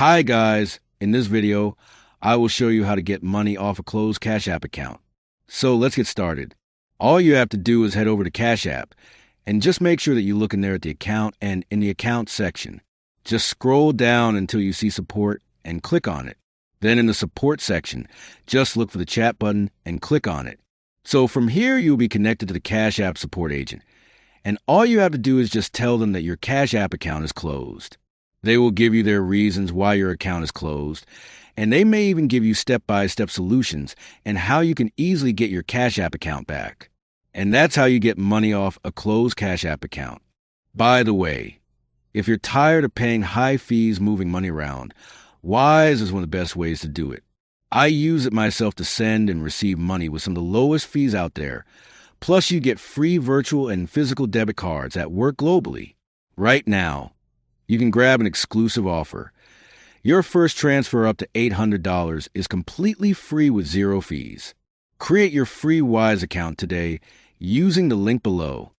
Hi guys, in this video, I will show you how to get money off a closed Cash App account. So let's get started. All you have to do is head over to Cash App and just make sure that you look in there at the account and in the account section. Just scroll down until you see support and click on it. Then in the support section, just look for the chat button and click on it. So from here, you'll be connected to the Cash App support agent. And all you have to do is just tell them that your Cash App account is closed. They will give you their reasons why your account is closed, and they may even give you step-by-step solutions and how you can easily get your Cash App account back. And that's how you get money off a closed Cash App account. By the way, if you're tired of paying high fees moving money around, Wise is one of the best ways to do it. I use it myself to send and receive money with some of the lowest fees out there. Plus, you get free virtual and physical debit cards that work globally. Right now, you can grab an exclusive offer. Your first transfer up to $800 is completely free with zero fees. Create your free Wise account today using the link below.